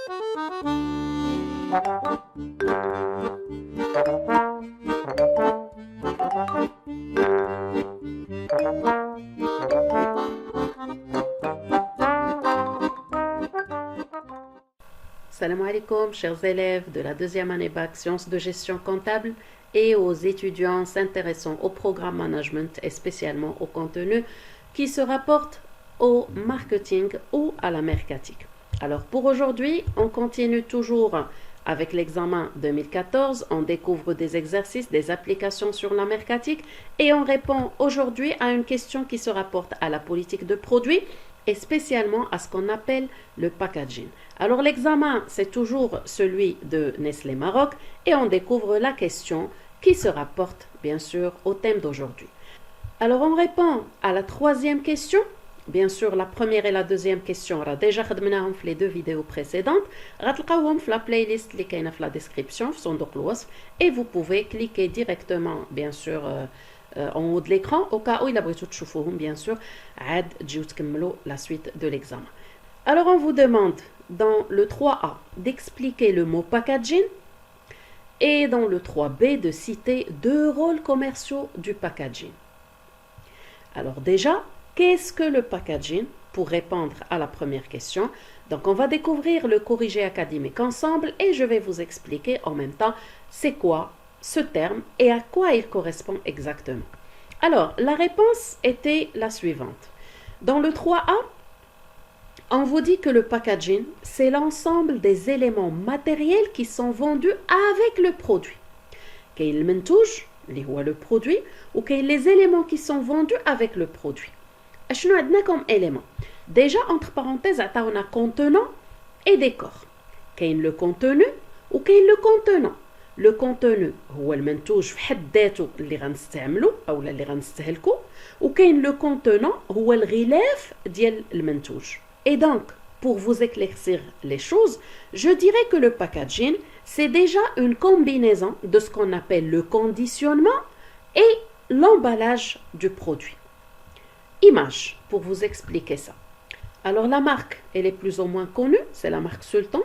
Salam alaikum, chers élèves de la deuxième année bac sciences de gestion comptable et aux étudiants s'intéressant au programme management et spécialement au contenu qui se rapporte au marketing ou à la mercatique. Alors pour aujourd'hui, on continue toujours avec l'examen 2014, on découvre des exercices, des applications sur la mercatique et on répond aujourd'hui à une question qui se rapporte à la politique de produit et spécialement à ce qu'on appelle le packaging. Alors l'examen, c'est toujours celui de Nestlé Maroc et on découvre la question qui se rapporte bien sûr au thème d'aujourd'hui. Alors on répond à la troisième question. Bien sûr, la première et la deuxième question, on a déjà خدمناهم في les deux vidéos précédentes. غتلقاوهم في la playlist اللي كاينه في la description في صندوق الوصف et vous pouvez cliquer directement bien sûr en haut de l'écran au cas où il a بغيتو تشوفوهم bien sûr عاد تجيو تكملوا la suite de l'examen. Alors on vous demande dans le 3A d'expliquer le mot packaging et dans le 3B de citer deux rôles commerciaux du packaging. Alors déjà, qu'est-ce que le packaging? Pour répondre à la première question, donc on va découvrir le corrigé académique ensemble et je vais vous expliquer en même temps c'est quoi ce terme et à quoi il correspond exactement. Alors, la réponse était la suivante. Dans le 3A, on vous dit que le packaging, c'est l'ensemble des éléments matériels qui sont vendus avec le produit. Qu'il le mentouj, le produit, ou qu'il les éléments qui sont vendus avec le produit. شنو عندنا comme élément? Déjà, entre parenthèses, on a contenant et décor. كاين le contenu ou كاين le contenant. Le contenu هو المنتوج في حد ذاته اللي غنستعملو او اللي غنستهلكو وكاين le contenant هو الغلاف ديال المنتوج. Et donc, pour vous éclaircir les choses, je dirais que le packaging, c'est déjà une combinaison de ce qu'on appelle le conditionnement et l'emballage du produit. Image, pour vous expliquer ça. Alors la marque, elle est plus ou moins connue, c'est la marque Sultan,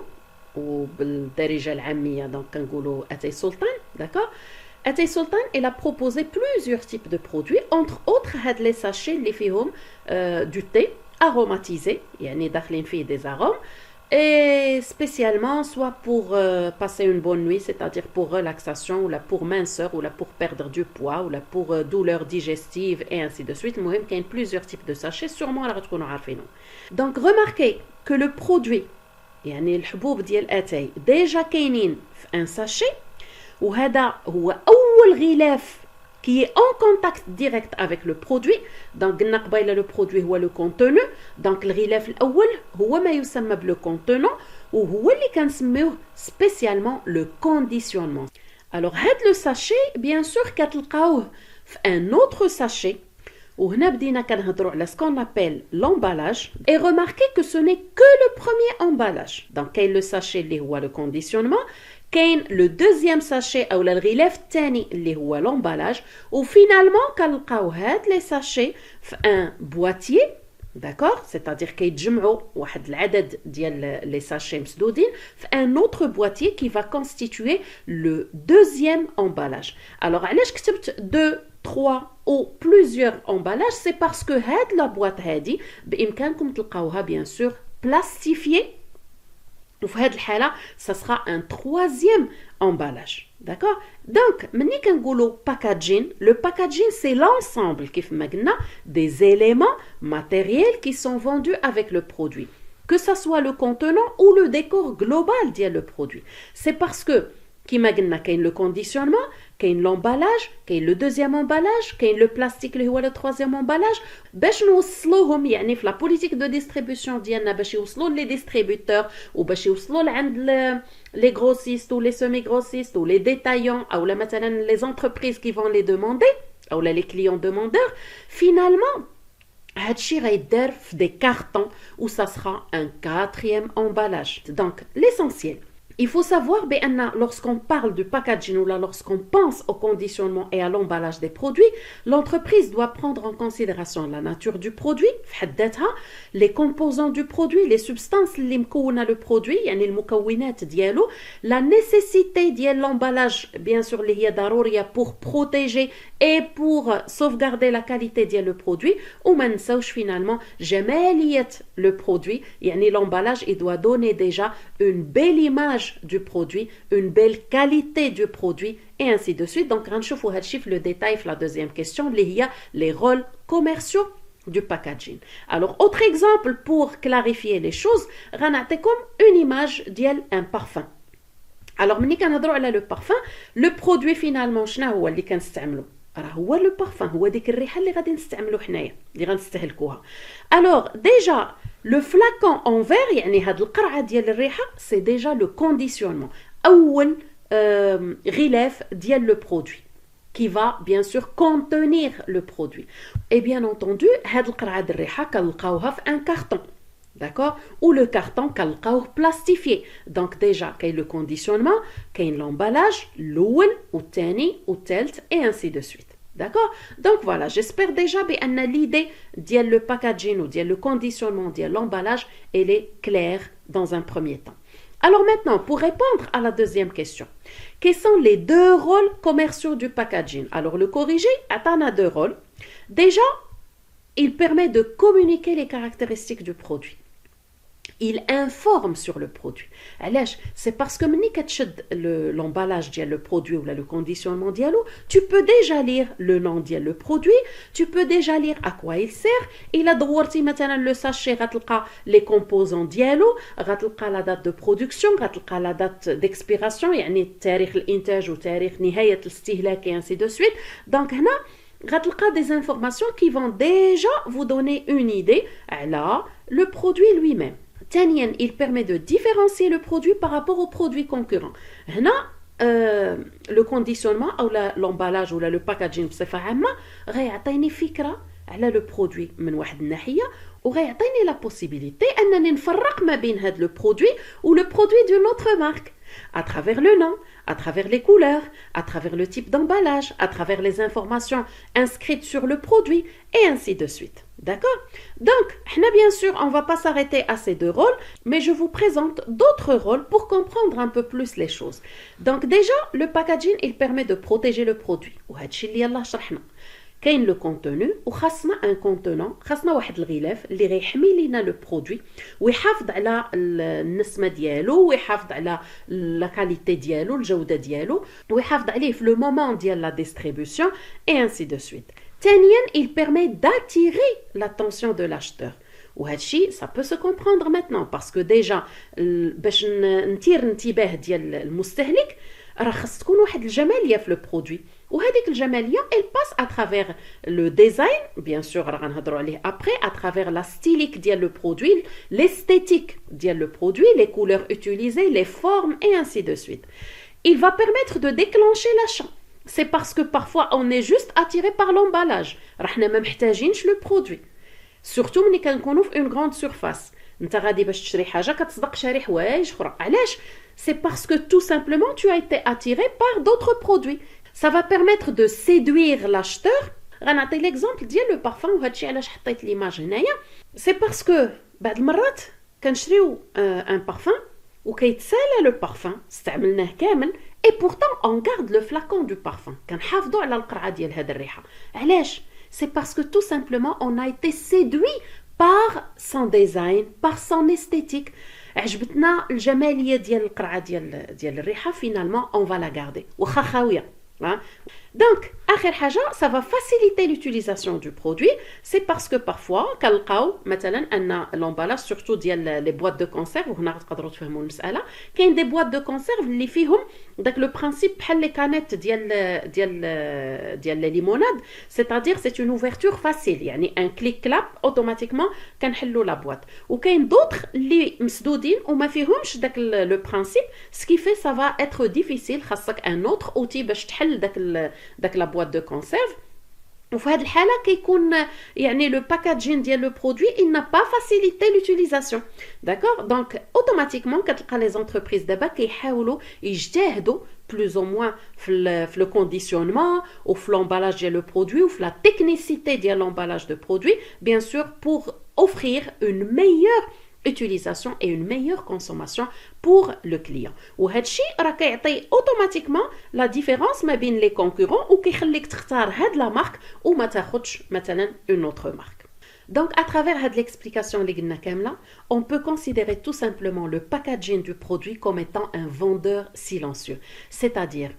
ou بالدارجة العامية, donc كنقولوا Atay Sultan, d'accord? Atay Sultan, elle a proposé plusieurs types de produits, entre autres هاد les sachets اللي فيهم du thé aromatisé, يعني داخلين فيه des arômes, et spécialement soit pour passer une bonne nuit, c'est-à-dire pour relaxation, ou là pour minceur, ou là pour perdre du poids, ou là pour douleur digestive, et ainsi de suite. Il y a plusieurs types de sachets, sûrement la retrouvons عارفينه. Donc remarquez que le produit, يعني الحبوب ديال أتاي déjà كاينين في un sachet, وهذا هو أول غلاف qui est en contact direct avec le produit. Donc قلنا قبيله le produit هو le contenu. Donc الغلاف الأول هو ما يسمى le contenant وهو اللي كنسميوه spécialement le conditionnement. Alors هاد le sachet bien sûr كتلقاوه في un autre sachet وهنا بدينا كنهضروا على ce qu'on appelle l'emballage et remarquez que ce n'est que le premier emballage. Donc كاين le sachet اللي هو le conditionnement, كاين le deuxième sachet او الغلاف الثاني اللي هو l'emballage وفينالمون كنلقاو هاد les sachets في un boîtier, d'accord, c'est-à-dire كيتجمعوا واحد العدد ديال les sachets مسدودين في un autre boîtier qui va constituer le deuxième emballage. Alors علاش كتبت 2 3 ou plusieurs emballages? C'est parce que هاد la boîte هادي بإمكانكم تلقاوها bien sûr plastifiée. وفي هذه الحالة ça sera un troisième emballage, d'accord? Donc ملي كنقولوا packaging, le packaging c'est l'ensemble كيف ما قلنا des éléments matériels qui sont vendus avec le produit, que ça soit le contenant ou le décor global ديال le produit. C'est parce que كيما قلنا كاين le conditionnement, كاين l'emballage, كاين le deuxième emballage, كاين le plastique اللي هو le troisième emballage. باش نوصلوهم يعني في la politique de distribution ديالنا باش يوصلوا les distributeurs وباش يوصلوا لعند les grossistes ou les semi-grossistes ou les détaillants ou مثلا les entreprises qui vont les demander ou les clients demandeurs, finalement هادشي غيدار في des cartons où ça sera un quatrième emballage. Donc l'essentiel Il faut savoir que lorsqu'on parle du packaging ou lorsqu'on pense au conditionnement et à l'emballage des produits, l'entreprise doit prendre en considération la nature du produit, les composants du produit, les substances qui مكونة le produit, يعني المكونات ديالو, la nécessité de l'emballage, bien sûr, اللي هي ضرورية pour protéger et pour sauvegarder la qualité de le produit, ou ما نساوش finalement جمالية le produit, يعني l'emballage il doit donner déjà une belle image du produit, une belle qualité du produit et ainsi de suite. Donc, غنشوفوا هاد الشيء في le détail في la deuxième question اللي هي les rôles commerciaux du packaging. Alors, autre exemple pour clarifier les choses, غنعطيكم une image ديال un parfum. Alors, ملي كنهضروا على le parfum, le produit finalement شنو هو اللي كنستعملو؟ راه هو لو بارفان هو ديك الريحه اللي غادي نستعملو حنايا اللي غنستهلكوها. الوغ ديجا لو فلاكون اون فير يعني هاد القرعه ديال الريحه سي ديجا لو كونديسيونمون اول غلاف ديال لو برودوي qui va bien sûr contenir le produit. Et bien entendu هاد القرعه ديال الريحه كنلقاوها في ان كارطون. D'accord? Ou le carton كنلقاوه plastifié. Donc déjà كاين le conditionnement, كاين l'emballage, l'oul, ou الثاني, ou الثالث, et ainsi de suite. D'accord? Donc voilà, j'espère déjà بأن l'idée ديال le packaging ou ديال le conditionnement ديال l'emballage, elle est claire dans un premier temps. Alors maintenant, pour répondre à la deuxième question, quels sont les deux rôles commerciaux du packaging? Alors le corrigé, on a deux rôles. Déjà, il permet de communiquer les caractéristiques du produit. Il informe sur le produit. C'est parce que ملي كتشد l'emballage ديال le produit ou le conditionnement ديالو, tu peux déjà lire le nom ديال le produit, tu peux déjà lire à quoi il sert. إلا دورتي مثلا le sachet غتلقى les composants ديالو, غتلقى la date de production, غتلقى la date d'expiration, يعني تاريخ الإنتاج وتاريخ نهاية الاستهلاك et ainsi de suite. Donc هنا غتلقى des informations qui vont déjà vous donner une idée على le produit lui-même. ثانيا, il permet de différencier le produit par rapport aux produits concurrents. هنا le conditionnement ou l'emballage ou le packaging بصفة عامة غيعطيني فكرة على le produit من واحد الناحية وغيعطيني la possibilité أنني نفرق ما بين هذا le produit ou le produit d'une autre marque à travers le nom, à travers les couleurs, à travers le type d'emballage, à travers les informations inscrites sur le produit et ainsi de suite. D'accord? Donc, bien sûr, on ne va pas s'arrêter à ces deux rôles, mais je vous présente d'autres rôles pour comprendre un peu plus les choses. Donc déjà, le packaging, il permet de protéger le produit. كاين لو كونتونو وخاصنا ان كونتونون خاصنا واحد الغلاف اللي غيحمي لينا لو برودوي ويحافظ على النسمه ديالو ويحافظ على لا كاليتي ديالو الجوده ديالو ويحافظ عليه في لو مومون ديال لا ديستريبيوسيون اي انسي دو سويت. ثانيا il permet d'attirer l'attention de l'acheteur. وهذا الشيء ça peut se comprendre maintenant parce que déjà باش نثير الانتباه ديال المستهلك راه خاص تكون واحد الجماليه في لو برودوي وهذيك الجماليه elle passe à travers le design bien sûr راه غنهضروا عليه après à travers la stylique ديال le produit l'esthétique ديال le produit les couleurs utilisées les formes et ainsi de suite. Il va permettre de déclencher l'achat. C'est parce que parfois on est juste attiré par l'emballage راه حنا ما محتاجينش le produit surtout ملي كنكونوا في une grande surface. انت غادي باش تشري حاجه كتصدق شاري حوايج اخرى علاش c'est parce que tout simplement tu as été attiré par d'autres produits. Ça va permettre de séduire l'acheteur. غنعطي l'exemple ديال le parfum وهادشي علاش حطيت l'image هنايا. C'est parce que بعض المرات كنشريو un parfum وكيتسالى le parfum استعملناه كامل et pourtant on garde le flacon du parfum. كنحافظوا على القرعه ديال هاد الريحه. علاش؟ C'est parce que tout simplement on a été séduit par son design, par son esthétique. عجبتنا الجماليه ديال القرعه ديال الريحه finalement on va la garder واخا خاويه. Donc, آخر حاجة, ça va faciliter l'utilisation du produit. C'est parce que parfois, كنلقاو مثلا أن l'emballage surtout ديال les boîtes de conserve وهنا غتقدروا تفهموا المسألة. كاين des boîtes de conserve اللي فيهم داك le principe بحال les canettes ديال les limonades, c'est-à-dire c'est une ouverture facile, يعني un clic-clap automatiquement كنحلوا la boîte. وكاين d'autres اللي مسدودين وما فيهمش داك le principe, ce qui fait ça va être difficile. خاصك un autre outil باش تحل داك la boîte de conserve وفي هذه الحالة كيكون يعني le packaging ديال le produit il n'a pas facilité l'utilisation. D'accord? Donc automatiquement كتلقى les entreprises دابا كيحاولوا يجتهدوا plus ou moins في le conditionnement ou في l'emballage ديال le produit ou في la technicité ديال l'emballage de produit bien sûr pour offrir une meilleure utilisation et une meilleure consommation pour le client. وهذا الشيء راه كيعطي automatiquement la différence ما بين les concurrents وكيخليك تختار هاد la marque وما تاخدش مثلا une autre marque. Donc à travers هاد l'explication اللي قلنا كامله, on peut considérer tout simplement le packaging du produit comme étant un vendeur silencieux. C'est-à-dire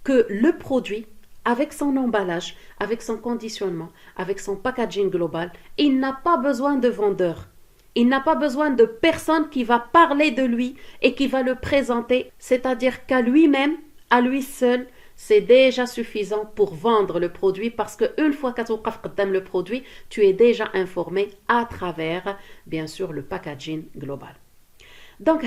que le produit avec son emballage, avec son conditionnement, avec son packaging global, il n'a pas besoin de vendeur. Il n'a pas besoin de personne qui va parler de lui et qui va le présenter, c'est-à-dire qu'à lui-même, à lui seul, c'est déjà suffisant pour vendre le produit parce qu'une fois que tu as le produit, tu es déjà informé à travers, bien sûr, le packaging global. Donc,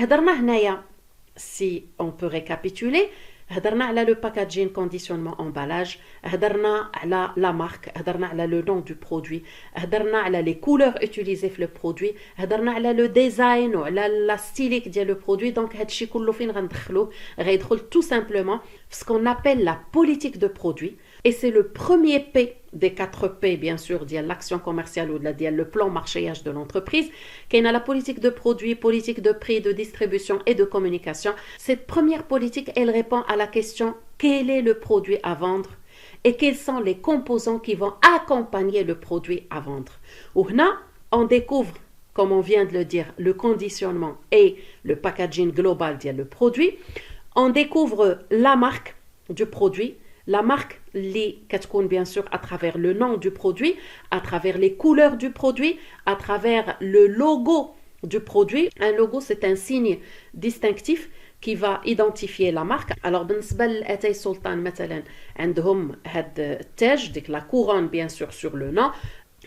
si on peut récapituler, هدرنا على le packaging, conditionnement, emballage, هدرنا على la marque, هدرنا على le nom du produit, هدرنا على les couleurs utilisées في le produit, هدرنا على le design وعلى la stylique ديال le produit. Donc هادشي كله فين غندخلوه؟ غيدخل tout simplement ce qu'on appelle la politique de produit. Et c'est le premier P des 4 P, bien sûr, de l'action commerciale ou de le plan marchéage de l'entreprise, qui est la politique de produit, politique de prix, de distribution et de communication. Cette première politique, elle répond à la question quel est le produit à vendre et quels sont les composants qui vont accompagner le produit à vendre. Ou là, on découvre, comme on vient de le dire, le conditionnement et le packaging global du produit. On découvre la marque du produit. La marque, bien sûr, à travers le nom du produit, à travers les couleurs du produit, à travers le logo du produit. Un logo, c'est un signe distinctif qui va identifier la marque. Alors, بالنسبة لأتاي سلطان مثلا عندهم هاد التاج, ديك la couronne bien sûr sur le nom.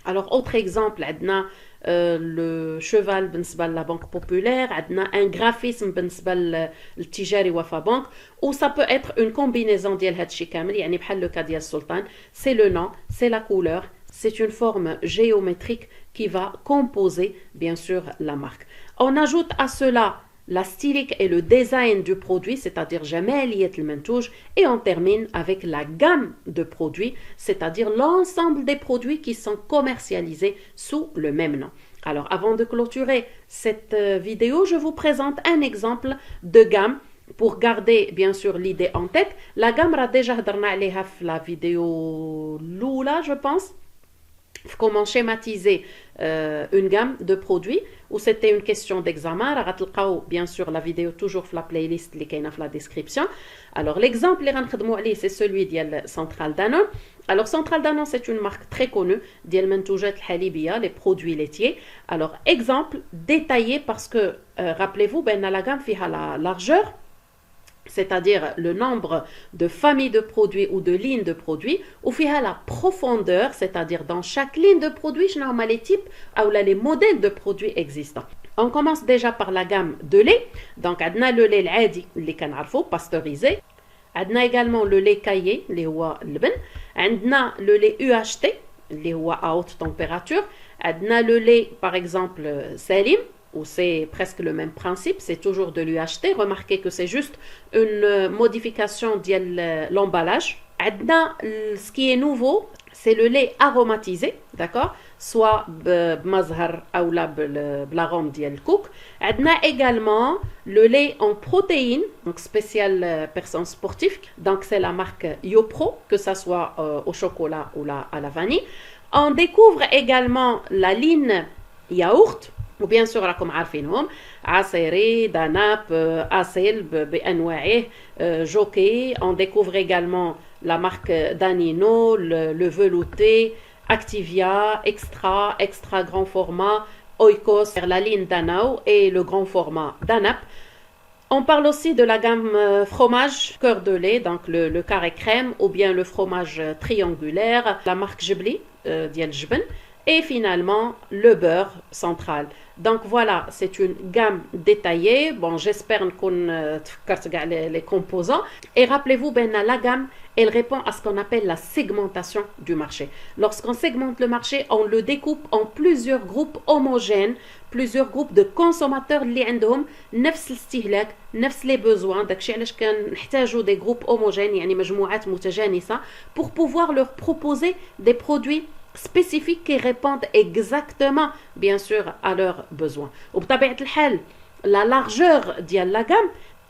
Alors, autre exemple, عندنا le cheval بالنسبة la banque populaire, عندنا un graphisme بالنسبة للتجاري وفا بنك, ou ça peut être une combinaison ديال هادشي كامل, يعني بحال le cas ديال السلطان, c'est le nom, c'est la couleur, c'est une forme géométrique qui va composer bien sûr la marque. On ajoute à cela la stylique et le design du produit, c'est-à-dire جمالية المنتوج, et on termine avec la gamme de produits, c'est-à-dire l'ensemble des produits qui sont commercialisés sous le même nom. Alors, avant de clôturer cette vidéo, je vous présente un exemple de gamme pour garder bien sûr l'idée en tête. La gamme a déjà هضرنا عليها في la vidéo l'oula, je pense. Comment schématiser une gamme de produits, où c'était une question d'examen. Bien sûr la vidéo toujours dans la playlist qui est dans la description. Alors l'exemple c'est celui de Centrale Danone. Alors Centrale Danone, c'est une marque très connue ديال المنتوجات الحليبية, les produits laitiers. Alors exemple détaillé parce que rappelez-vous la gamme فيها la largeur, c'est-à-dire le nombre de familles de produits ou de lignes de produits, ou fiha la profondeur, c'est-à-dire dans chaque ligne de produits, je n'ai les types ou les modèles de produits existants. On commence déjà par la gamme de lait. Donc, on a le lait l'adi, les canarfo, pasteurisé. On a également le lait caillé, les oua l'ben. On a le lait UHT, les oua à haute température. On a le lait, par exemple, salim, où c'est presque le même principe, c'est toujours de l'UHT. Remarquez que c'est juste une modification de l'emballage. Ce qui est nouveau, c'est le lait aromatisé, d'accord, soit bmazhar ou l'arôme de cook. On a également le lait en protéines, donc spécial personnes sportives, donc c'est la marque YoPro, que ce soit au chocolat ou à la vanille. On découvre également la ligne yaourt, ou bien sûr راكم عارفينهم عصيري, danap, Asil بأنواعه, Jockey. On découvre également la marque Danino, le velouté, Activia, extra grand format, Oikos, la ligne Danao et le grand format Danap. On parle aussi de la gamme fromage cœur de lait, donc le carré crème ou bien le fromage triangulaire, la marque Jibli ديال الجبن. et finalement le beurre central. Donc voilà, c'est une gamme détaillée. Bon, j'espère qu'on تفكرت كاع les composants. Et rappelez-vous, la gamme, elle répond à ce qu'on appelle la segmentation du marché. Lorsqu'on segmente le marché, on le découpe en plusieurs groupes homogènes, plusieurs groupes de consommateurs اللي عندهم نفس الاستهلاك, نفس les besoins. داكشي علاش كنحتاجوا des groupes homogènes, يعني مجموعات متجانسة, pour pouvoir leur proposer des produits spécifiques qui répondent exactement, bien sûr, à leurs besoins. وبطبيعة الحال, la largeur de la gamme,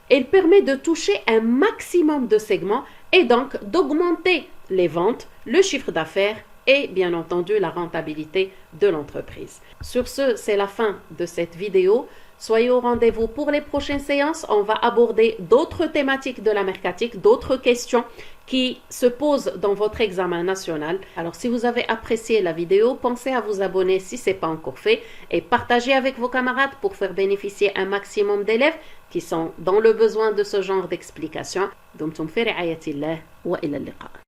elle permet de toucher un maximum de segments et donc d'augmenter les ventes, le chiffre d'affaires et bien entendu la rentabilité de l'entreprise. Sur ce, c'est la fin de cette vidéo. Soyez au rendez-vous pour les prochaines séances. On va aborder d'autres thématiques de la mercatique, d'autres questions qui se posent dans votre examen national. Alors, si vous avez apprécié la vidéo, pensez à vous abonner si ce n'est pas encore fait et partagez avec vos camarades pour faire bénéficier un maximum d'élèves qui sont dans le besoin de ce genre d'explications. دمتم في رعاية الله وإلى اللقاء.